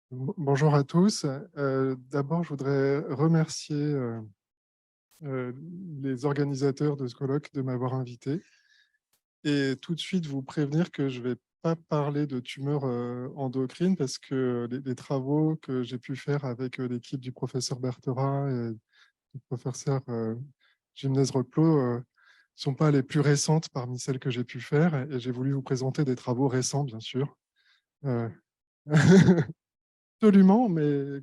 Bonjour à tous. D'abord, je voudrais remercier euh, les organisateurs de ce colloque de m'avoir invité et tout de suite vous prévenir que je ne vais pas parler de tumeurs endocrines parce que les travaux que j'ai pu faire avec l'équipe du professeur Berthera et du professeur Gimnez-Reclos ne sont pas les plus récentes parmi celles que j'ai pu faire et j'ai voulu vous présenter des travaux récents, bien sûr. Euh, Absolument, mais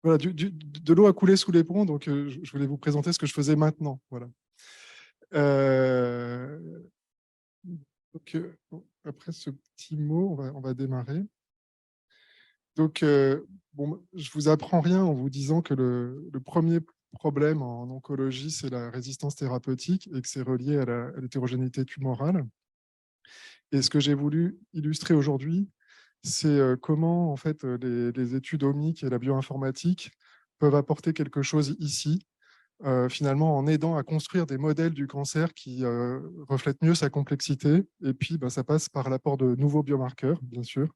voilà, de l'eau a coulé sous les ponts, donc je voulais vous présenter ce que je faisais maintenant. Voilà. Euh, bon, après ce petit mot, on va démarrer. Donc, bon, je vous apprends rien en vous disant que le premier problème en oncologie, c'est la résistance thérapeutique et que c'est relié à l'hétérogénéité tumorale. Et ce que j'ai voulu illustrer aujourd'hui, c'est comment en fait, les études omiques et la bioinformatique peuvent apporter quelque chose ici, finalement en aidant à construire des modèles du cancer qui reflètent mieux sa complexité. Et puis, bah, ça passe par l'apport de nouveaux biomarqueurs, bien sûr.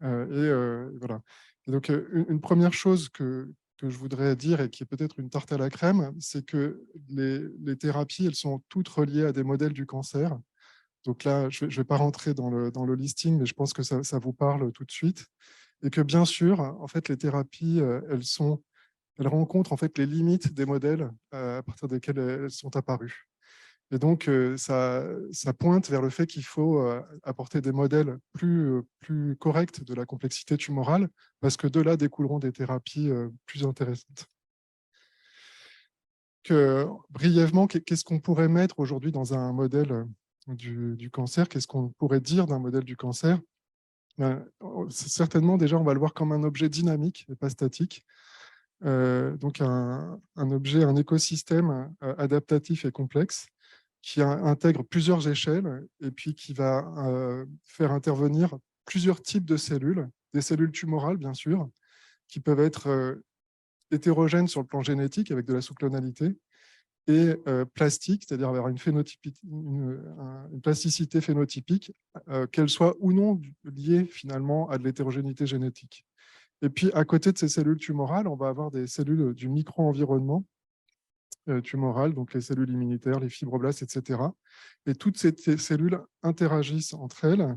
Voilà. Et donc, une première chose que je voudrais dire et qui est peut-être une tarte à la crème, c'est que les thérapies, elles sont toutes reliées à des modèles du cancer. Donc là, je ne vais pas rentrer dans le listing, mais je pense que ça vous parle tout de suite. Et que bien sûr, en fait, les thérapies, elles rencontrent en fait les limites des modèles à partir desquels elles sont apparues. Et donc, ça pointe vers le fait qu'il faut apporter des modèles plus corrects de la complexité tumorale, parce que de là découleront des thérapies plus intéressantes. Brièvement, qu'est-ce qu'on pourrait mettre aujourd'hui dans un modèle du cancer? Qu'est-ce qu'on pourrait dire d'un modèle du cancer? Certainement, déjà, on va le voir comme un objet dynamique et pas statique. Donc un objet, un écosystème adaptatif et complexe qui intègre plusieurs échelles et puis qui va faire intervenir plusieurs types de cellules, des cellules tumorales bien sûr, qui peuvent être hétérogènes sur le plan génétique avec de la sous-clonalité et plastiques, c'est-à-dire avoir une plasticité phénotypique, qu'elle soit ou non liée finalement à de l'hétérogénéité génétique. Et puis, à côté de ces cellules tumorales, on va avoir des cellules du micro-environnement tumoral, donc les cellules immunitaires, les fibroblastes, etc. Et toutes ces cellules interagissent entre elles.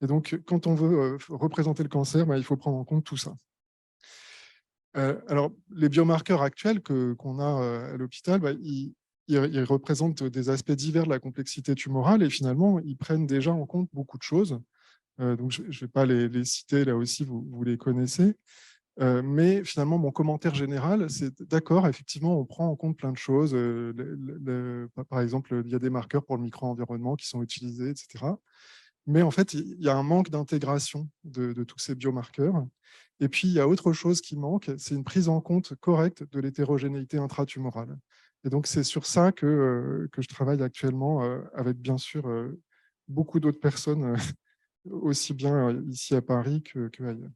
Et donc, quand on veut représenter le cancer, il faut prendre en compte tout ça. Alors, les biomarqueurs actuels qu'on a à l'hôpital, ils représentent des aspects divers de la complexité tumorale et finalement, ils prennent déjà en compte beaucoup de choses. Donc, je ne vais pas les citer, là aussi, vous les connaissez. Mais finalement, mon commentaire général, c'est d'accord, effectivement, on prend en compte plein de choses. Par exemple, il y a des marqueurs pour le micro-environnement qui sont utilisés, etc. Mais en fait, il y a un manque d'intégration de tous ces biomarqueurs. Et puis, il y a autre chose qui manque, c'est une prise en compte correcte de l'hétérogénéité intratumorale. Et donc, c'est sur ça que je travaille actuellement avec, bien sûr, beaucoup d'autres personnes, aussi bien ici à Paris qu'ailleurs.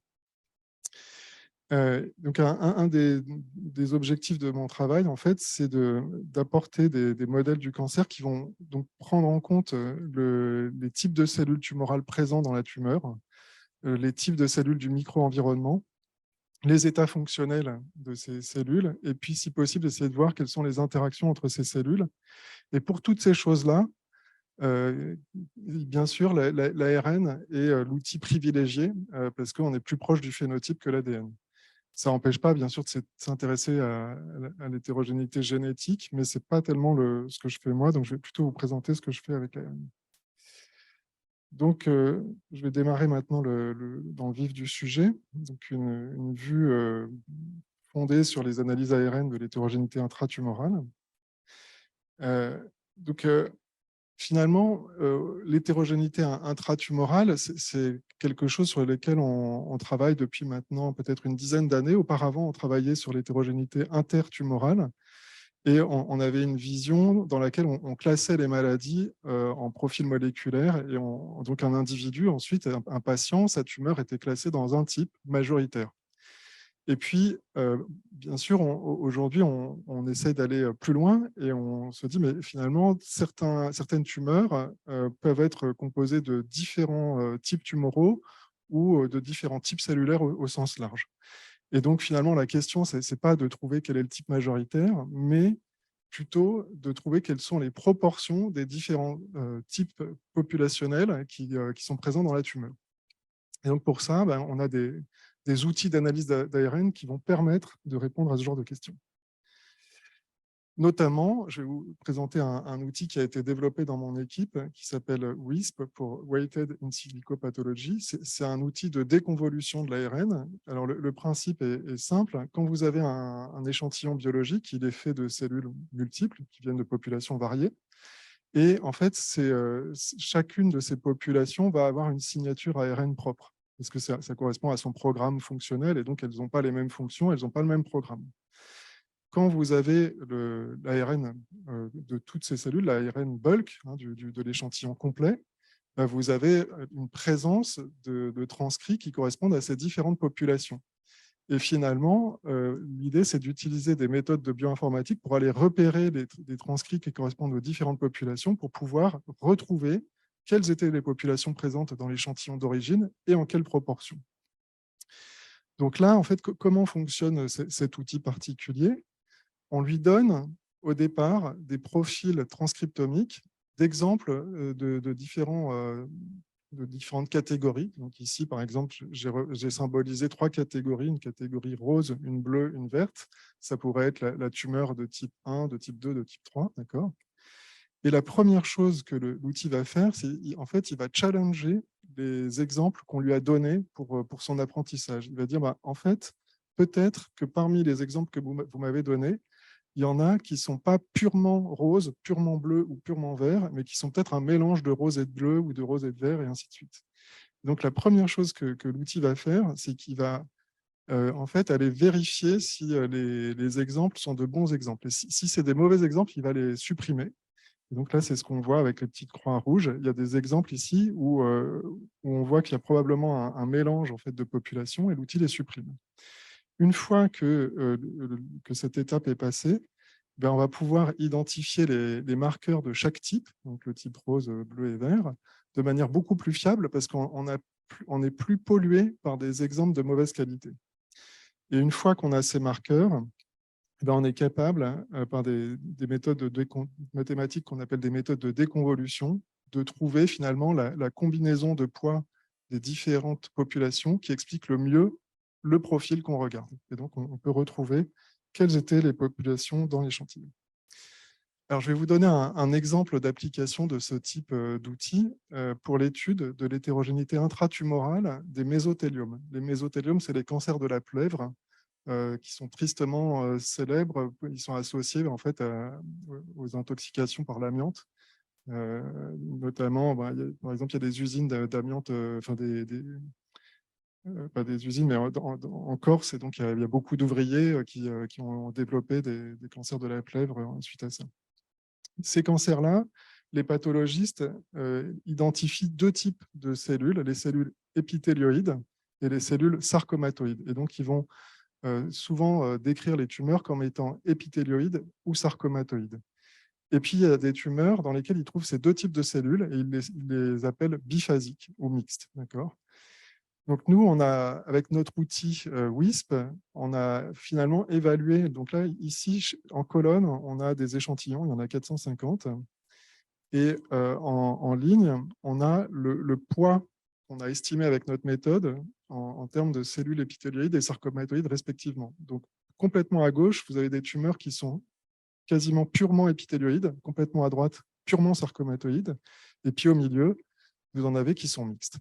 Donc, un des objectifs de mon travail, en fait, c'est d'apporter des modèles du cancer qui vont donc prendre en compte les types de cellules tumorales présents dans la tumeur, les types de cellules du micro-environnement, les états fonctionnels de ces cellules, et puis, si possible, essayer de voir quelles sont les interactions entre ces cellules. Et pour toutes ces choses-là, bien sûr, l'ARN est l'outil privilégié parce qu'on est plus proche du phénotype que l'ADN. Ça n'empêche pas, bien sûr, de s'intéresser à l'hétérogénéité génétique, mais ce n'est pas tellement ce que je fais moi, donc je vais plutôt vous présenter ce que je fais avec l'ARN. Donc, je vais démarrer maintenant dans le vif du sujet. Donc, une vue fondée sur les analyses ARN de l'hétérogénéité intratumorale. Donc, finalement, l'hétérogénéité intratumorale, c'est quelque chose sur lequel on travaille depuis maintenant peut-être une dizaine d'années. Auparavant, on travaillait sur l'hétérogénéité intertumorale et on avait une vision dans laquelle on classait les maladies en profil moléculaire. Et donc, un individu, ensuite, un patient, sa tumeur était classée dans un type majoritaire. Et puis, bien sûr, aujourd'hui, on essaie d'aller plus loin et on se dit, mais finalement, certaines tumeurs peuvent être composées de différents types tumoraux ou de différents types cellulaires au sens large. Et donc, finalement, la question, ce n'est pas de trouver quel est le type majoritaire, mais plutôt de trouver quelles sont les proportions des différents types populationnels qui sont présents dans la tumeur. Et donc, pour ça, on a des outils d'analyse d'ARN qui vont permettre de répondre à ce genre de questions. Notamment, je vais vous présenter un outil qui a été développé dans mon équipe qui s'appelle WISP pour Weighted in Silico Pathology. C'est un outil de déconvolution de l'ARN. Alors, le principe est simple. Quand vous avez un échantillon biologique, il est fait de cellules multiples qui viennent de populations variées. Et en fait, chacune de ces populations va avoir une signature ARN propre, parce que ça correspond à son programme fonctionnel, et donc elles n'ont pas les mêmes fonctions, elles n'ont pas le même programme. Quand vous avez l'ARN de toutes ces cellules, l'ARN bulk de l'échantillon complet, vous avez une présence de transcrits qui correspondent à ces différentes populations. Et finalement, l'idée, c'est d'utiliser des méthodes de bioinformatique pour aller repérer des transcrits qui correspondent aux différentes populations pour pouvoir retrouver quelles étaient les populations présentes dans l'échantillon d'origine et en quelle proportion. Donc là, en fait, comment fonctionne cet outil particulier ? On lui donne au départ des profils transcriptomiques d'exemples de différentes catégories. Donc ici, par exemple, j'ai symbolisé 3 catégories, une catégorie rose, une bleue, une verte. Ça pourrait être la tumeur de type 1, de type 2, de type 3. D'accord ? Et la première chose que l'outil va faire, c'est en fait, il va challenger les exemples qu'on lui a donnés pour son apprentissage. Il va dire, en fait, peut-être que parmi les exemples que vous m'avez donnés, il y en a qui ne sont pas purement roses, purement bleus ou purement verts, mais qui sont peut-être un mélange de rose et de bleu ou de rose et de vert, et ainsi de suite. Donc, la première chose que l'outil va faire, c'est qu'il va en fait aller vérifier si les exemples sont de bons exemples. Et si c'est des mauvais exemples, il va les supprimer. Et donc là, c'est ce qu'on voit avec les petites croix rouges. Il y a des exemples ici où on voit qu'il y a probablement un mélange en fait, de populations, et l'outil les supprime. Une fois que cette étape est passée, on va pouvoir identifier les marqueurs de chaque type, donc le type rose, bleu et vert, de manière beaucoup plus fiable parce qu'on n'est plus pollué par des exemples de mauvaise qualité. Et une fois qu'on a ces marqueurs, on est capable, par des méthodes mathématiques qu'on appelle des méthodes de déconvolution, de trouver finalement la combinaison de poids des différentes populations qui explique le mieux le profil qu'on regarde. Et donc, on peut retrouver quelles étaient les populations dans l'échantillon. Alors, je vais vous donner un exemple d'application de ce type d'outil pour l'étude de l'hétérogénéité intratumorale des mésothéliomes. Les mésothéliomes, c'est les cancers de la plèvre qui sont tristement célèbres. Ils sont associés en fait, aux intoxications par l'amiante. Notamment, par exemple, il y a des usines d'amiante, enfin pas des usines, mais en Corse, et donc il y a beaucoup d'ouvriers qui ont développé des cancers de la plèvre suite à ça. Ces cancers-là, les pathologistes identifient 2 types de cellules, les cellules épithélioïdes et les cellules sarcomatoïdes. Et donc, ils vont souvent décrire les tumeurs comme étant épithélioïdes ou sarcomatoïdes. Et puis, il y a des tumeurs dans lesquelles ils trouvent ces 2 types de cellules et ils les appellent biphasiques ou mixtes. D'accord ? Donc, nous, avec notre outil WISP, on a finalement évalué. Donc là, ici, en colonne, on a des échantillons, il y en a 450. Et en ligne, on a le poids qu'on a estimé avec notre méthode en termes de cellules épithélioïdes et sarcomatoïdes respectivement. Donc, complètement à gauche, vous avez des tumeurs qui sont quasiment purement épithélioïdes, complètement à droite, purement sarcomatoïdes, et puis au milieu, vous en avez qui sont mixtes.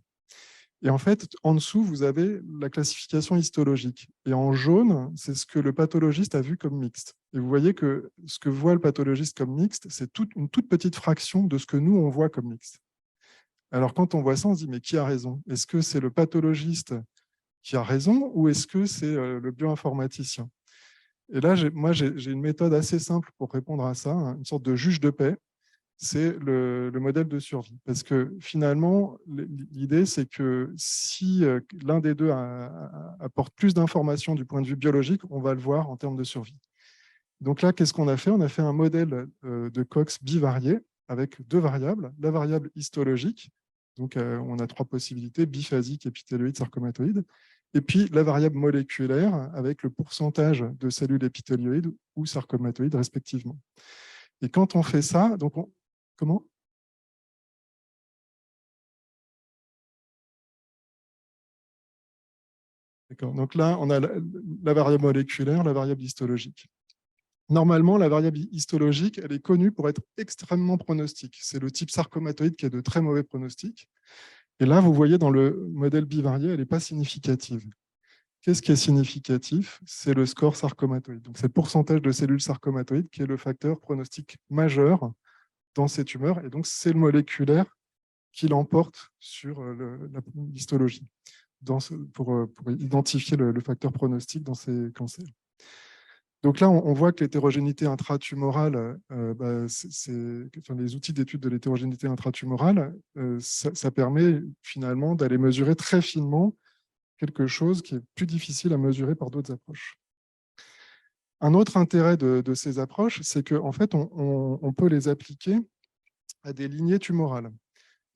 Et en fait, en dessous, vous avez la classification histologique. Et en jaune, c'est ce que le pathologiste a vu comme mixte. Et vous voyez que ce que voit le pathologiste comme mixte, c'est une toute petite fraction de ce que nous, on voit comme mixte. Alors, quand on voit ça, on se dit, mais qui a raison? Est-ce que c'est le pathologiste qui a raison ou est-ce que c'est le bioinformaticien? Et là, moi, j'ai une méthode assez simple pour répondre à ça, une sorte de juge de paix. C'est le modèle de survie. Parce que finalement, l'idée, c'est que si l'un des deux apporte plus d'informations du point de vue biologique, on va le voir en termes de survie. Donc là, qu'est-ce qu'on a fait? On a fait un modèle de Cox bivarié avec 2 variables. La variable histologique, Donc, on a 3 possibilités, biphasique, épithéloïde, sarcomatoïde. Et puis, la variable moléculaire avec le pourcentage de cellules épithéloïdes ou sarcomatoïdes, respectivement. Et quand on fait ça, donc comment? D'accord. Donc là, on a la variable moléculaire, la variable histologique. Normalement, la variable histologique, elle est connue pour être extrêmement pronostique. C'est le type sarcomatoïde qui est de très mauvais pronostic. Et là, vous voyez, dans le modèle bivarié, elle n'est pas significative. Qu'est-ce qui est significatif? C'est le score sarcomatoïde. Donc, c'est le pourcentage de cellules sarcomatoïdes qui est le facteur pronostic majeur dans ces tumeurs. Et donc, c'est le moléculaire qui l'emporte sur l'histologie pour identifier le facteur pronostic dans ces cancers. Donc là, on voit que l'hétérogénéité intratumorale, les outils d'étude de l'hétérogénéité intratumorale, ça permet finalement d'aller mesurer très finement quelque chose qui est plus difficile à mesurer par d'autres approches. Un autre intérêt de ces approches, c'est qu'en fait, on peut les appliquer à des lignées tumorales.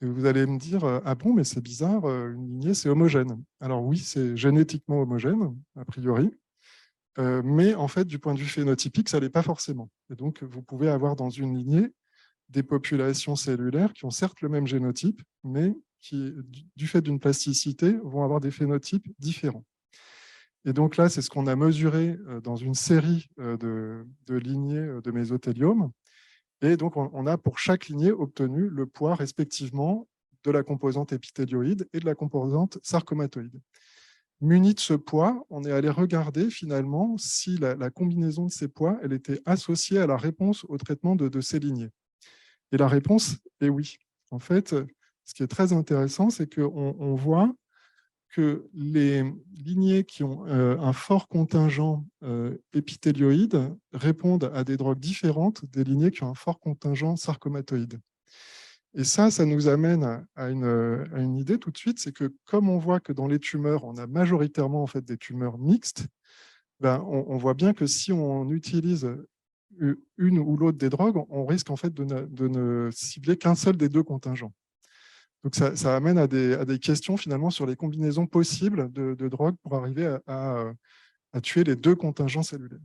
Et vous allez me dire, ah bon, mais c'est bizarre, une lignée, c'est homogène. Alors oui, c'est génétiquement homogène, a priori, mais en fait, du point de vue phénotypique, ça ne l'est pas forcément. Et donc, vous pouvez avoir dans une lignée des populations cellulaires qui ont certes le même génotype, mais qui, du fait d'une plasticité, vont avoir des phénotypes différents. Et donc là, c'est ce qu'on a mesuré dans une série de lignées de mésothéliome. Et donc, on a pour chaque lignée obtenu le poids respectivement de la composante épithélioïde et de la composante sarcomatoïde. Muni de ce poids, on est allé regarder finalement si la combinaison de ces poids elle était associée à la réponse au traitement de ces lignées. Et la réponse est oui. En fait, ce qui est très intéressant, c'est qu'on voit que les lignées qui ont un fort contingent épithélioïde répondent à des drogues différentes des lignées qui ont un fort contingent sarcomatoïde. Et ça nous amène à une idée tout de suite, c'est que comme on voit que dans les tumeurs, on a majoritairement en fait, des tumeurs mixtes, ben, on voit bien que si on utilise une ou l'autre des drogues, on risque en fait de ne cibler qu'un seul des deux contingents. Donc ça amène à des questions finalement sur les combinaisons possibles de drogues pour arriver à tuer les deux contingents cellulaires.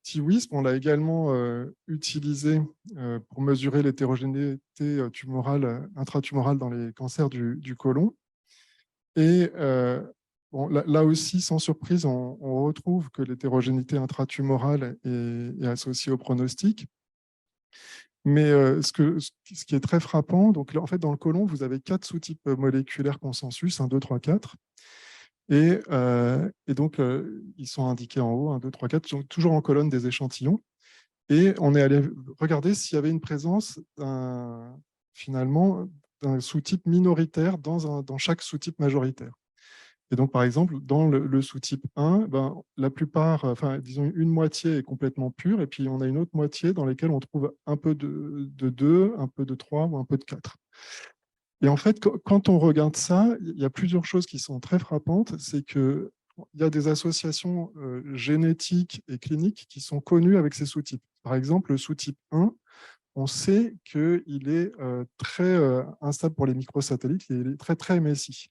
T-WISP, on l'a également utilisé pour mesurer l'hétérogénéité tumorale, intratumorale dans les cancers du côlon. Et bon, là aussi, sans surprise, on retrouve que l'hétérogénéité intratumorale est associée au pronostic. Mais ce qui est très frappant, donc en fait, dans le côlon, vous avez 4 sous-types moléculaires consensus, 1, 2, 3, 4. Et donc, ils sont indiqués en haut, 1, 2, 3, 4, sont toujours en colonne des échantillons. Et on est allé regarder s'il y avait une présence finalement d'un sous-type minoritaire dans chaque sous-type majoritaire. Et donc, par exemple, dans le sous-type 1, ben, la plupart, enfin, disons une moitié est complètement pure, et puis on a une autre moitié dans laquelle on trouve un peu de 2, un peu de 3 ou un peu de 4. Et en fait, quand on regarde ça, il y a plusieurs choses qui sont très frappantes. C'est qu'il y a des associations génétiques et cliniques qui sont connues avec ces sous-types. Par exemple, le sous-type 1, on sait qu'il est très instable pour les microsatellites, il est très, très MSI.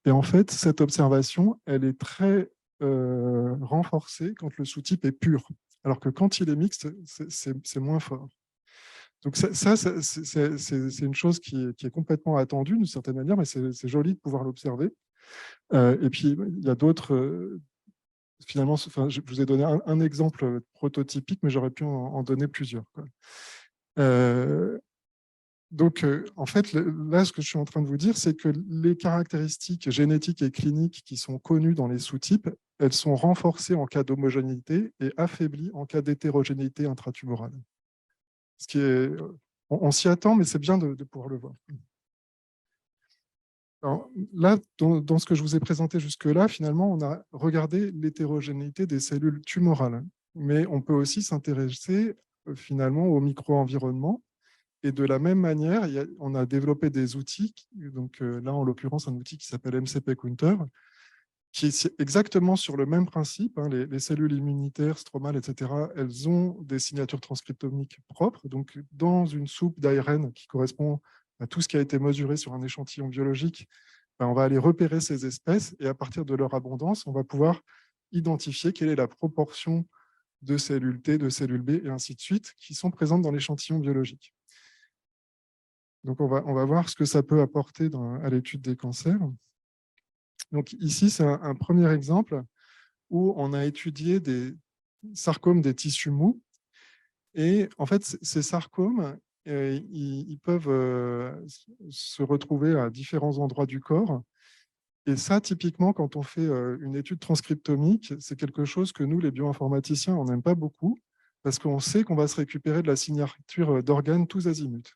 Et en fait, cette observation, elle est très renforcée quand le sous-type est pur, alors que quand il est mixte, c'est moins fort. Donc ça c'est une chose qui est complètement attendue d'une certaine manière, mais c'est joli de pouvoir l'observer. Et puis, il y a d'autres... finalement, enfin, je vous ai donné un exemple prototypique, mais j'aurais pu en donner plusieurs. Quoi. Donc, en fait, là, ce que je suis en train de vous dire, c'est que les caractéristiques génétiques et cliniques qui sont connues dans les sous-types, elles sont renforcées en cas d'homogénéité et affaiblies en cas d'hétérogénéité intratumorale. Ce qui est, on s'y attend, mais c'est bien de pouvoir le voir. Alors, là, dans ce que je vous ai présenté jusque-là, finalement, on a regardé l'hétérogénéité des cellules tumorales. Mais on peut aussi s'intéresser finalement au micro-environnement. Et de la même manière, on a développé des outils, donc là, en l'occurrence, un outil qui s'appelle MCP Counter, qui est exactement sur le même principe. Hein, les cellules immunitaires, stromales, etc., elles ont des signatures transcriptomiques propres. Donc, dans une soupe d'ARN qui correspond à tout ce qui a été mesuré sur un échantillon biologique, ben, on va aller repérer ces espèces et à partir de leur abondance, on va pouvoir identifier quelle est la proportion de cellules T, de cellules B, et ainsi de suite, qui sont présentes dans l'échantillon biologique. Donc, on va voir ce que ça peut apporter à l'étude des cancers. Donc, ici, c'est un premier exemple où on a étudié des sarcomes des tissus mous. Et en fait, ces sarcomes, ils peuvent se retrouver à différents endroits du corps. Et ça, typiquement, quand on fait une étude transcriptomique, c'est quelque chose que nous, les bioinformaticiens, on n'aime pas beaucoup, parce qu'on sait qu'on va se récupérer de la signature d'organes tous azimuts.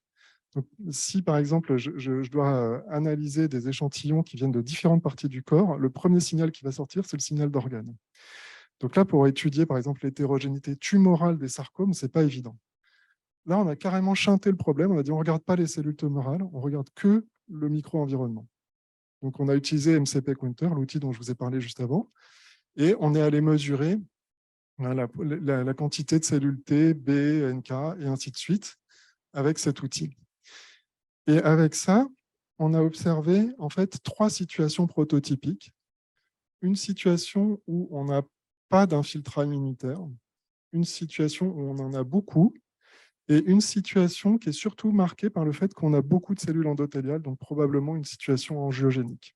Donc, si, par exemple, je dois analyser des échantillons qui viennent de différentes parties du corps, le premier signal qui va sortir, c'est le signal d'organe. Donc là, pour étudier, par exemple, l'hétérogénéité tumorale des sarcomes, ce n'est pas évident. Là, on a carrément chanté le problème. On a dit, on ne regarde pas les cellules tumorales, on ne regarde que le micro-environnement. Donc, on a utilisé MCP Counter, l'outil dont je vous ai parlé juste avant, et on est allé mesurer la quantité de cellules T, B, NK, et ainsi de suite, avec cet outil. Et avec ça, on a observé en fait 3 situations prototypiques. Une situation où on n'a pas d'infiltrat immunitaire, une situation où on en a beaucoup, et une situation qui est surtout marquée par le fait qu'on a beaucoup de cellules endothéliales, donc probablement une situation angiogénique.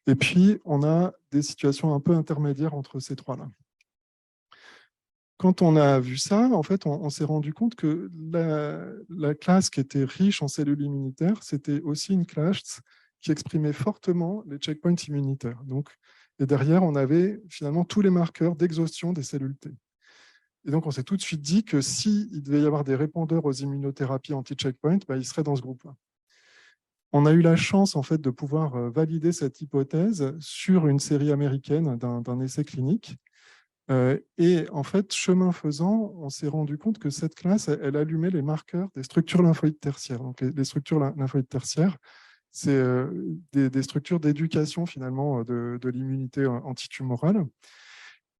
Et puis, on a des situations un peu intermédiaires entre ces 3-là. Quand on a vu ça, en fait, on s'est rendu compte que la classe qui était riche en cellules immunitaires, c'était aussi une classe qui exprimait fortement les checkpoints immunitaires. Donc, et derrière, on avait finalement tous les marqueurs d'exhaustion des cellules T. Et donc, on s'est tout de suite dit que s'il devait y avoir des répondeurs aux immunothérapies anti-checkpoint, bah, ils seraient dans ce groupe-là. On a eu la chance en fait, de pouvoir valider cette hypothèse sur une série américaine d'un essai clinique. Et en fait, chemin faisant, on s'est rendu compte que cette classe, elle allumait les marqueurs des structures lymphoïdes tertiaires. Donc, les structures lymphoïdes tertiaires, c'est des structures d'éducation finalement de l'immunité antitumorale.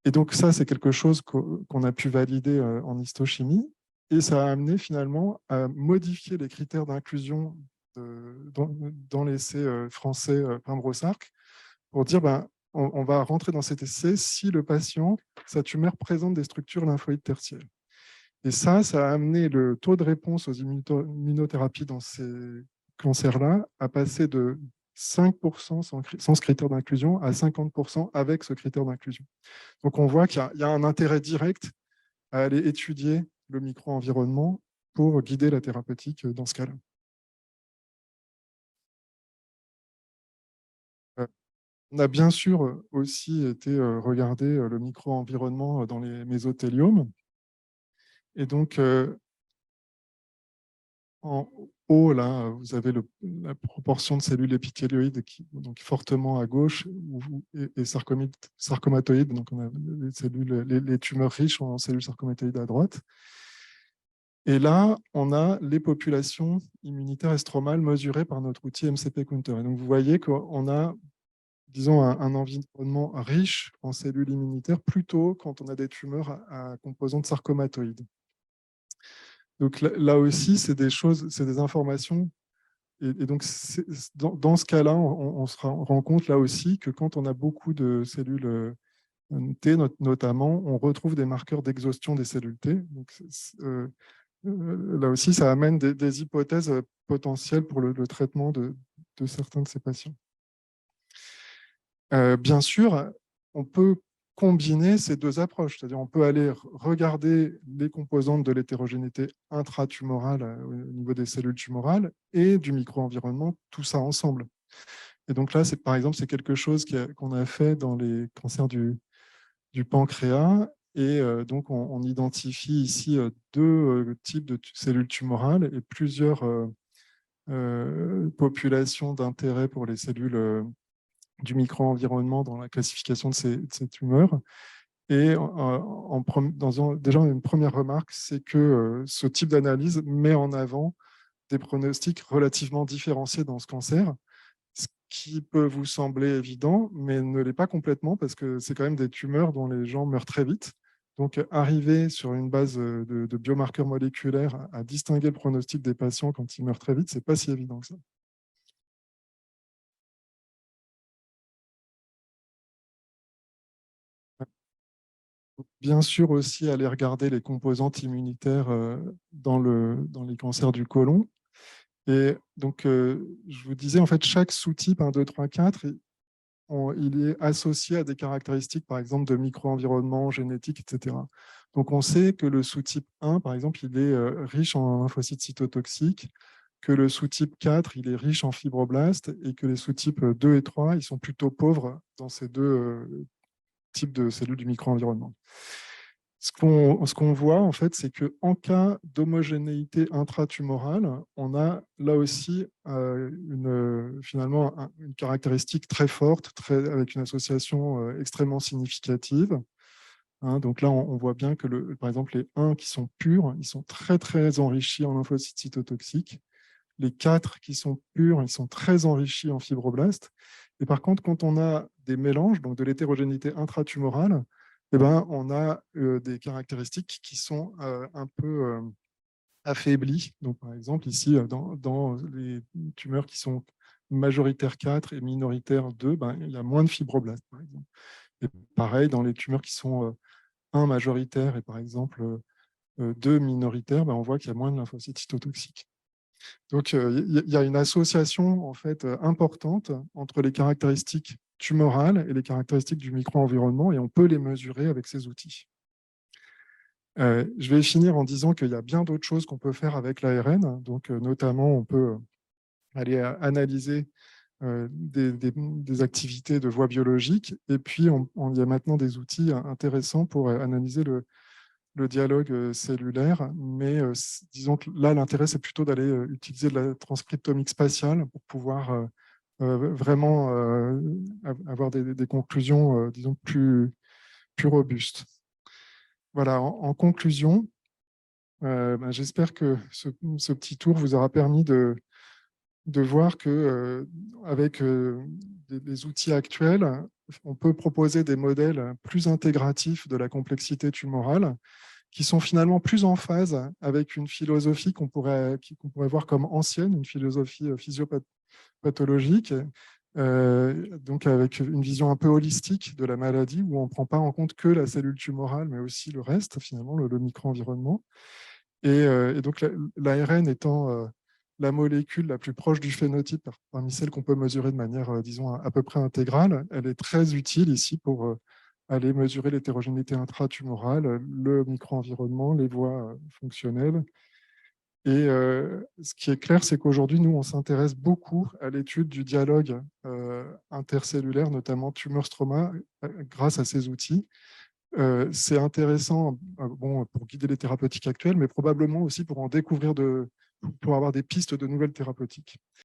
Et donc ça, c'est quelque chose qu'on a pu valider en histochimie. Et ça a amené finalement à modifier les critères d'inclusion dans l'essai français Pimbrosarc pour dire ben, on va rentrer dans cet essai si le patient, sa tumeur présente des structures lymphoïdes tertiaires. Et ça a amené le taux de réponse aux immunothérapies dans ces cancers-là à passer de 5% sans ce critère d'inclusion à 50% avec ce critère d'inclusion. Donc on voit qu'il y a un intérêt direct à aller étudier le micro-environnement pour guider la thérapeutique dans ce cas-là. On a bien sûr aussi été regarder le micro-environnement dans les mésothéliomes. Et donc, en haut, là, vous avez la proportion de cellules épithélioïdes qui donc fortement à gauche et sarcomatoïdes. Donc, on a les tumeurs riches en cellules sarcomatoïdes à droite. Et là, on a les populations immunitaires estromales mesurées par notre outil MCP Counter. Et donc, vous voyez qu'on a disons, un environnement riche en cellules immunitaires, plutôt quand on a des tumeurs à composantes sarcomatoïdes. Donc là aussi, c'est des choses, c'est des informations. Et donc, dans ce cas-là, on se rend compte là aussi que quand on a beaucoup de cellules T, notamment, on retrouve des marqueurs d'exhaustion des cellules T. Donc, là aussi, ça amène des hypothèses potentielles pour le traitement de certains de ces patients. Bien sûr, on peut combiner ces 2 approches, c'est-à-dire on peut aller regarder les composantes de l'hétérogénéité intratumorale au niveau des cellules tumorales et du micro-environnement, tout ça ensemble. Et donc là, par exemple, c'est quelque chose qu'on a fait dans les cancers du pancréas. Et donc, on identifie ici 2 types de cellules tumorales et plusieurs populations d'intérêt pour les cellules du micro-environnement dans la classification de ces tumeurs. Et déjà, une première remarque, c'est que ce type d'analyse met en avant des pronostics relativement différenciés dans ce cancer, ce qui peut vous sembler évident, mais ne l'est pas complètement parce que c'est quand même des tumeurs dont les gens meurent très vite. Donc, arriver sur une base de biomarqueurs moléculaires à distinguer le pronostic des patients quand ils meurent très vite, ce n'est pas si évident que ça. Bien sûr aussi aller regarder les composantes immunitaires dans les cancers du côlon. Et donc, je vous disais, en fait, chaque sous-type 1, 2, 3, 4, il est associé à des caractéristiques, par exemple, de micro-environnement, génétique, etc. Donc, on sait que le sous-type 1, par exemple, il est riche en lymphocytes cytotoxiques, que le sous-type 4, il est riche en fibroblastes, et que les sous-types 2 et 3, ils sont plutôt pauvres dans ces deux types de cellules du micro-environnement. Ce qu'on voit, en fait, c'est qu'en cas d'homogénéité intratumorale, on a là aussi finalement une caractéristique très forte, avec une association extrêmement significative. Hein. Donc là, on voit bien que, par exemple, les 1 qui sont purs, ils sont très, très enrichis en lymphocytes cytotoxiques. Les 4 qui sont purs, ils sont très enrichis en fibroblastes. Et par contre, quand on a des mélanges, donc de l'hétérogénéité intratumorale, eh ben, on a des caractéristiques qui sont un peu affaiblies. Donc, par exemple, ici, dans les tumeurs qui sont majoritaires 4 et minoritaires 2, ben, il y a moins de fibroblastes, par exemple. Et pareil, dans les tumeurs qui sont 1 majoritaire et par exemple 2 minoritaires, ben, on voit qu'il y a moins de lymphocytes cytotoxiques. Donc, il y a une association en fait, importante entre les caractéristiques tumorales et les caractéristiques du micro-environnement, et on peut les mesurer avec ces outils. Je vais finir en disant qu'il y a bien d'autres choses qu'on peut faire avec l'ARN. Donc, notamment, on peut aller analyser des activités de voie biologique. Et puis, il y a maintenant des outils intéressants pour analyser le dialogue cellulaire, mais disons que là, l'intérêt, c'est plutôt d'aller utiliser de la transcriptomique spatiale pour pouvoir vraiment avoir des conclusions, disons, plus robustes. Voilà, en conclusion, ben, j'espère que ce petit tour vous aura permis de voir que avec les outils actuels, on peut proposer des modèles plus intégratifs de la complexité tumorale, qui sont finalement plus en phase avec une philosophie qu'on pourrait voir comme ancienne, une philosophie physiopathologique, donc avec une vision un peu holistique de la maladie, où on ne prend pas en compte que la cellule tumorale, mais aussi le reste, finalement, le micro-environnement. Et donc l'ARN étant la molécule la plus proche du phénotype parmi celles qu'on peut mesurer de manière, disons, à peu près intégrale, elle est très utile ici pour aller mesurer l'hétérogénéité intratumorale, le micro-environnement, les voies fonctionnelles. Et ce qui est clair, c'est qu'aujourd'hui, nous, on s'intéresse beaucoup à l'étude du dialogue intercellulaire, notamment tumeur-stroma, grâce à ces outils. C'est intéressant bon, pour guider les thérapeutiques actuelles, mais probablement aussi pour en découvrir pour avoir des pistes de nouvelles thérapeutiques.